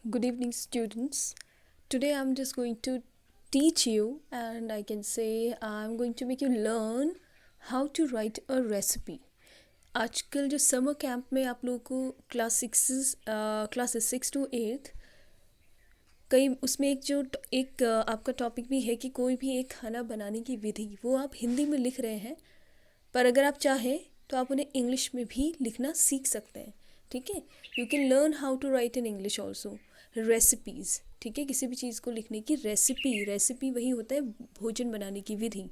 Good evening, students. Today I'm just going to teach you, and I can say I'm going to make you learn how to write a recipe. आजकल जो summer camp में आप लोगों को classes 6 to 8 कई उसमें एक आपका टॉपिक भी है कि कोई भी एक खाना बनाने की विधि वो आप हिंदी में लिख रहे हैं, पर अगर आप चाहें तो आप उन्हें इंग्लिश में भी लिखना सीख सकते हैं. ठीक है, you can learn how to write in English also. Recipes, ठीक है, किसी भी चीज़ को लिखने की रेसिपी वही होता है भोजन बनाने की विधि.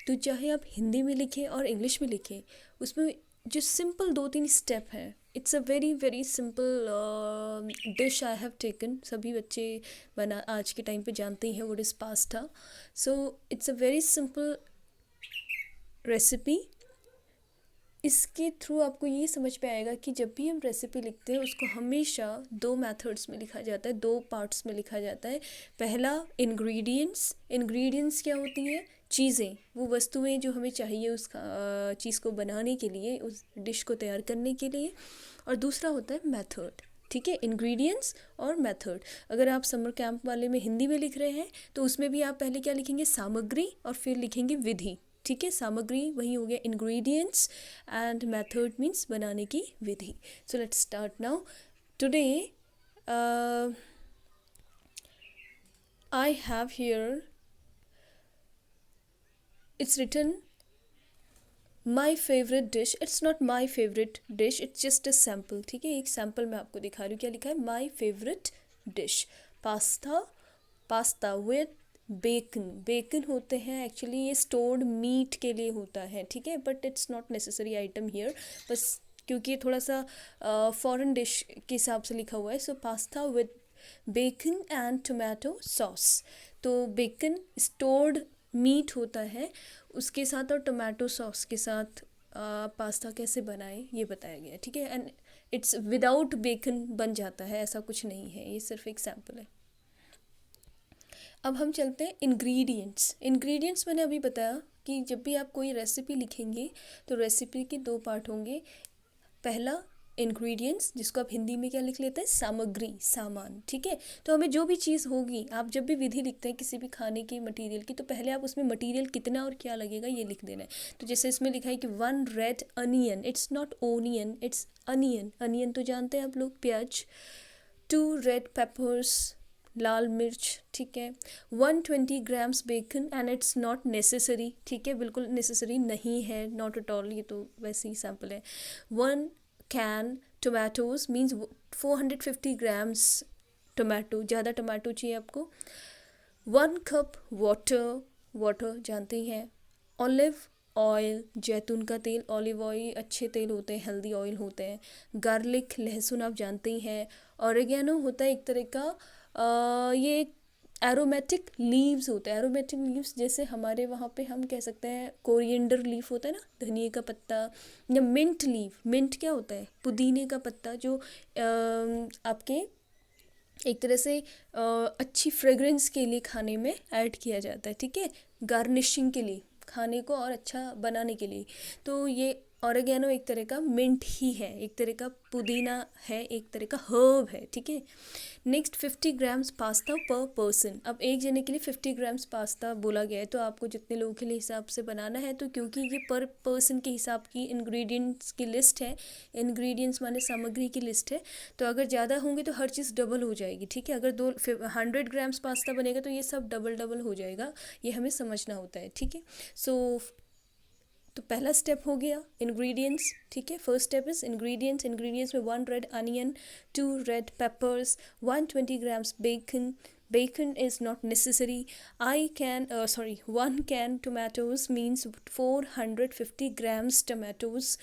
तो चाहे आप हिंदी में लिखें और इंग्लिश में लिखें, उसमें जो सिंपल 2-3 स्टेप हैं. It's a very very simple dish I have taken. सभी बच्चे बना आज के टाइम पे जानते हैं what is pasta. So it's a very simple recipe. इसके थ्रू आपको ये समझ में आएगा कि जब भी हम रेसिपी लिखते हैं उसको हमेशा 2 मेथड्स में लिखा जाता है, 2 पार्ट्स में लिखा जाता है. पहला इंग्रेडिएंट्स क्या होती हैं? चीज़ें, वो वस्तुएं जो हमें चाहिए उस चीज़ को बनाने के लिए, उस डिश को तैयार करने के लिए. और दूसरा होता है मेथड. ठीक है, इंग्रेडिएंट्स और मेथड. अगर आप समर कैंप वाले में हिंदी में लिख रहे हैं तो उसमें भी आप पहले क्या लिखेंगे? सामग्री, और फिर लिखेंगे विधि. ठीक है, सामग्री वही हो गया इंग्रेडिएंट्स, एंड मेथड मीन्स बनाने की विधि. So let's start now. Today I have here, it's written my favourite dish. It's not my favourite dish, it's just a sample. ठीक है, एक सैम्पल मैं आपको दिखा रही हूँ. क्या लिखा है? My favourite dish pasta with bacon होते हैं. एक्चुअली ये स्टोर्ड मीट के लिए होता है. ठीक है, but it's not necessary item here, बस क्योंकि ये थोड़ा सा फॉरेन डिश के हिसाब से लिखा हुआ है. So pasta with bacon and tomato sauce. तो बेकन स्टोर्ड मीट होता है, उसके साथ और टोमेटो सॉस के साथ पास्ता कैसे बनाएं ये बताया गया. ठीक है, एंड इट्स विदाउट बेकन बन जाता है, ऐसा कुछ नहीं है, ये सिर्फ एक सैम्पल है. अब हम चलते हैं इंग्रेडिएंट्स मैंने अभी बताया कि जब भी आप कोई रेसिपी लिखेंगे तो रेसिपी के 2 पार्ट होंगे. पहला इंग्रेडिएंट्स, जिसको आप हिंदी में क्या लिख लेते हैं? सामग्री, सामान. ठीक है, तो हमें जो भी चीज़ होगी, आप जब भी विधि लिखते हैं किसी भी खाने की मटेरियल की, तो पहले आप उसमें मटेरियल कितना और क्या लगेगा ये लिख देना है. तो जैसे इसमें लिखा है कि 1 red onion. It's not onion, it's onion. Onion तो जानते हैं आप लोग, प्याज. 2 रेड पेपर्स, लाल मिर्च. ठीक है, 120 grams bacon, and it's not necessary. ठीक है, बिल्कुल नेसेसरी नहीं है, नॉट एट ऑल, ये तो वैसे ही सैम्पल है. 1 can tomatoes means 450 grams tomato. ज़्यादा टोमेटो चाहिए आपको. 1 कप वाटर जानते ही हैं. ऑलिव ऑयल, जैतून का तेल. ऑलिव ऑयल अच्छे तेल होते हैं, हेल्दी ऑयल होते हैं. गार्लिक, लहसुन आप जानते ही हैं. ऑरिगेनो होता है एक तरह का ये एरोमेटिक लीव्स होते हैं. एरोमेटिक लीव्स जैसे हमारे वहाँ पे हम कह सकते हैं कोरिएंडर लीफ होता है ना, धनिए का पत्ता. या मिंट लीफ. मिंट क्या होता है? पुदीने का पत्ता, जो आपके एक तरह से अच्छी फ्रेगरेंस के लिए खाने में ऐड किया जाता है. ठीक है, गार्निशिंग के लिए, खाने को और अच्छा बनाने के लिए. तो ये ऑरिगेनो एक तरह का मिंट ही है, एक तरह का पुदीना है, एक तरह का हर्ब है. ठीक है. Next 50 grams pasta per person. अब एक जने के लिए 50 ग्राम्स पास्ता बोला गया है, तो आपको जितने लोगों के लिए हिसाब से बनाना है, तो क्योंकि ये पर पर्सन के हिसाब की इंग्रेडिएंट्स की लिस्ट है, इंग्रेडिएंट्स माने सामग्री की लिस्ट है, तो अगर ज़्यादा होंगे तो हर चीज़ डबल हो जाएगी. ठीक है, अगर 100 ग्राम्स पास्ता बनेगा तो ये सब डबल डबल हो जाएगा, ये हमें समझना होता है. ठीक है, सो तो पहला स्टेप हो गया इंग्रेडिएंट्स. ठीक है, फर्स्ट स्टेप इज इंग्रेडिएंट्स में 1 red onion, 2 red peppers, 120 grams bacon is not necessary. 1 can tomatoes means 450 grams tomatoes.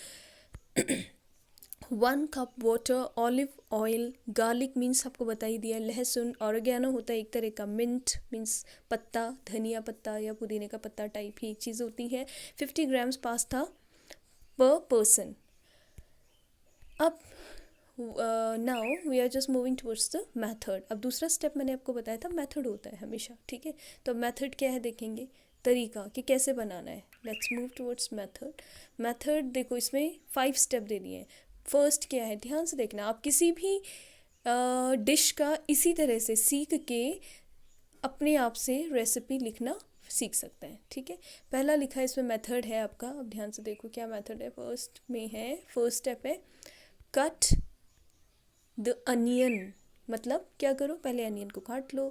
1 cup water. Olive oil. Garlic means आपको बता ही दिया. लहसुन. ऑरिगेनो होता है एक तरह का मिंट मीन्स पत्ता, धनिया पत्ता या पुदीने का पत्ता टाइप ही एक चीज़ होती है. 50 ग्राम्स पास्ता पर पर्सन. अब now we are just moving towards the method. अब दूसरा स्टेप मैंने आपको बताया था मेथड होता है हमेशा. ठीक है, तो मेथड क्या है देखेंगे, तरीका कि कैसे बनाना है. लेट्स मूव टुवर्ड्स मेथड देखो इसमें 5 स्टेप दे दिए हैं. फर्स्ट क्या है, ध्यान से देखना. आप किसी भी डिश का इसी तरह से सीख के अपने आप से रेसिपी लिखना सीख सकते हैं। ठीक है, पहला लिखा है, इसमें मेथड है आपका, अब ध्यान से देखो क्या मेथड है। फर्स्ट में है, फर्स्ट स्टेप है कट द अनियन, मतलब क्या करो, पहले अनियन को काट लो।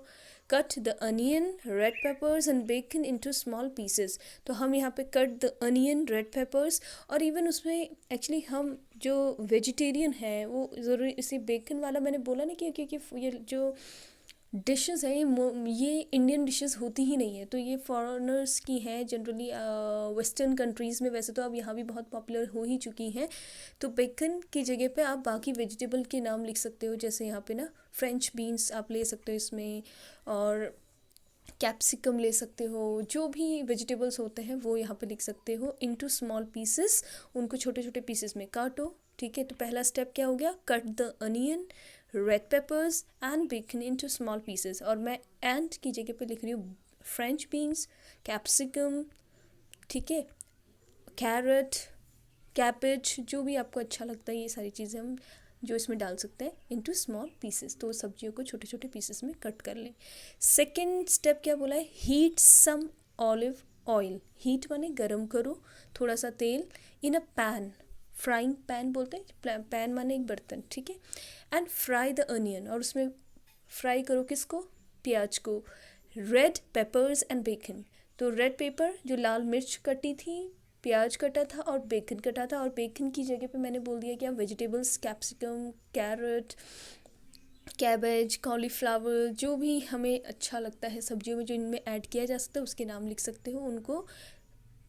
Cut the onion, red peppers and bacon into small pieces. तो हम यहाँ पे cut the onion, red peppers, और इवन उसमें एक्चुअली हम जो वेजिटेरियन है वो ज़रूरी इसी बेकन वाला मैंने बोला ना कि क्योंकि ये जो डिशेस हैं ये इंडियन डिशेस होती ही नहीं है, तो ये फॉरेनर्स की हैं जनरली, वेस्टर्न कंट्रीज़ में। वैसे तो अब यहाँ भी बहुत पॉपुलर हो ही चुकी हैं। तो बेकन की जगह पे आप बाकी वेजिटेबल के नाम लिख सकते हो, जैसे यहाँ पे ना फ्रेंच बीन्स आप ले सकते हो इसमें, और कैप्सिकम ले सकते हो, जो भी वेजिटेबल्स होते हैं वो यहाँ पे लिख सकते हो। इनटू स्मॉल पीसेस, उनको छोटे छोटे पीसेस में काटो। ठीक है, तो पहला स्टेप क्या हो गया, cut the onion, red peppers and bacon into small pieces. और मैं एंड की जगह पे लिख रही हूँ फ्रेंच बीन्स, कैप्सिकम, ठीक है, कैरेट, कैपेज, जो भी आपको अच्छा लगता है, ये सारी चीज़ें हम जो इसमें डाल सकते हैं इनटू स्मॉल पीसेस। तो सब्जियों को छोटे छोटे पीसेस में कट कर लें। सेकेंड स्टेप क्या बोला है, heat some olive oil. Heat माने गरम करो थोड़ा सा तेल, इन अ पैन, फ्राइंग पैन बोलते हैं, पैन माने एक बर्तन, ठीक है। एंड फ्राई द अनियन, और उसमें फ्राई करो किसको, प्याज को। रेड पेपर्स एंड बेकन, तो रेड पेपर जो लाल मिर्च कटी थी, प्याज कटा था और बेकन कटा था। और बेकन की जगह पे मैंने बोल दिया कि आप vegetables, capsicum, carrot, cabbage, cauliflower, जो भी हमें अच्छा लगता है सब्जियों में जो इनमें ऐड किया जा सकता है उसके नाम लिख सकते हो। उनको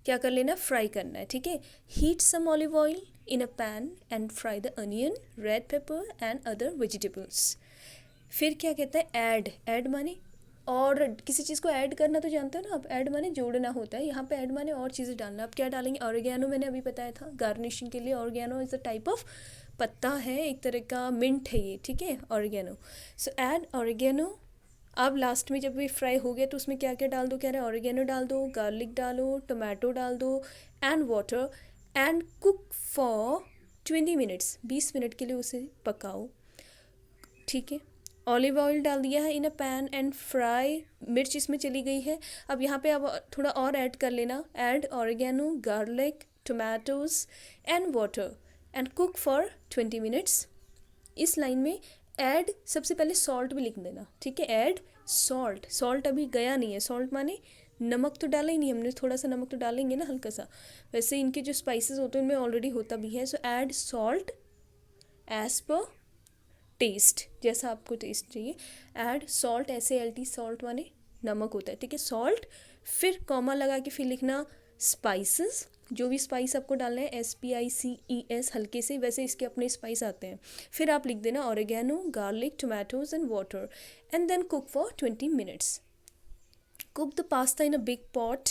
क्या कर लेना, फ्राई करना है। ठीक है, heat some olive oil in a pan and fry the onion, red pepper and other vegetables. फिर क्या कहता है, ऐड। ऐड माने और किसी चीज़ को ऐड करना तो जानते हो ना आप, ऐड माने जोड़ना होता है। यहाँ पे ऐड माने और चीज़ें डालना। आप क्या डालेंगे, ऑरिगेनो मैंने अभी बताया था गार्निशिंग के लिए। Oregano is a type of पत्ता है, एक तरह का मिंट है ये, ठीक है, ऑरिगेनो। सो ऐड ऑरिगेनो। अब लास्ट में जब ये फ्राई हो गया तो उसमें क्या क्या डाल दो, कह रहे हैं ऑरिगेनो डाल दो, गार्लिक डालो, टमाटो डाल दो and water, and cook for 20 minutes, 20 minute के लिए उसे पकाओ। ठीक है, ऑलिव ऑयल डाल दिया है इन अ पैन एंड फ्राई। मिर्च इसमें चली गई है। अब यहाँ पे अब थोड़ा और ऐड कर लेना, add oregano, garlic, tomatoes and water and cook for 20 minutes. इस लाइन में ऐड, सबसे पहले सॉल्ट भी लिख देना, ठीक है, ऐड सॉल्ट। सॉल्ट अभी गया नहीं है, सॉल्ट माने नमक तो डाला ही नहीं हमने, थोड़ा सा नमक तो डालेंगे ना हल्का सा। वैसे इनके जो स्पाइसेस होते हैं उनमें ऑलरेडी होता भी है। So add salt as per taste, जैसा आपको टेस्ट चाहिए। ऐड सॉल्ट, SALT, सॉल्ट माने नमक होता है, ठीक है, सॉल्ट। फिर कॉमा लगा के फिर लिखना स्पाइसेस, जो भी स्पाइस आपको डालना है, SPICES हल्के से, वैसे इसके अपने स्पाइस आते हैं। फिर आप लिख देना oregano, garlic, tomatoes and water and then cook for 20 minutes. Cook the pasta in a big pot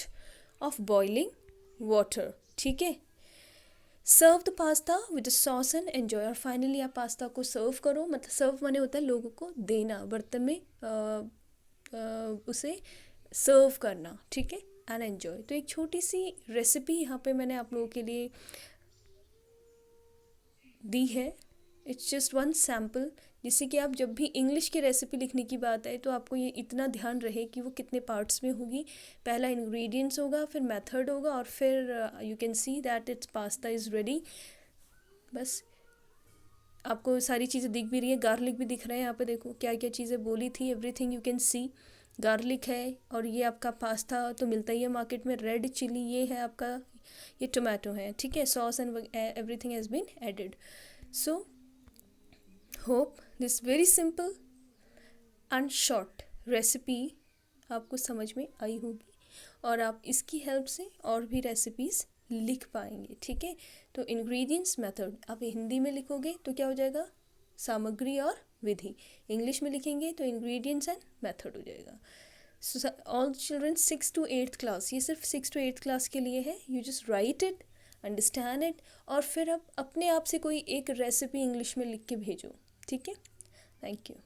of boiling water, ठीक है। Serve the pasta with sauce and enjoy. और फाइनली आप पास्ता को सर्व करो, मतलब सर्व माने होता है लोगों को देना, बर्तन में उसे सर्व करना, ठीक है, एंड एन्जॉय। तो एक छोटी सी रेसिपी यहाँ पे मैंने आप लोगों के लिए दी है। इट्स जस्ट वन सैम्पल, जिससे कि आप जब भी इंग्लिश की रेसिपी लिखने की बात आए तो आपको ये इतना ध्यान रहे कि वो कितने पार्ट्स में होगी। पहला इंग्रेडिएंट्स होगा, फिर मेथड होगा, और फिर you can see that it's pasta is ready. बस आपको सारी चीज़ें दिख भी रही है, गार्लिक भी दिख रहा है यहाँ पे, देखो क्या क्या चीज़ें बोली थी, everything you can see. Garlic है, और ये आपका पास्ता तो मिलता ही है मार्केट में, रेड चिली ये है आपका, ये टोमेटो है, ठीक है, sauce and everything has been added. So hope this very simple and short recipe आपको समझ में आई होगी, और आप इसकी हेल्प से और भी रेसिपीज़ लिख पाएंगे, ठीक है। तो इंग्रेडिएंट्स, मेथड आप हिंदी में लिखोगे तो क्या हो जाएगा, सामग्री और विधि। इंग्लिश में लिखेंगे तो इंग्रेडिएंट्स एंड मेथड हो जाएगा। So all children 6 to 8th class, ये सिर्फ 6 to 8th क्लास के लिए है। You just right it, understand it, और फिर आप अपने आप से कोई एक रेसिपी इंग्लिश में लिख के भेजो, ठीक है। Thank you.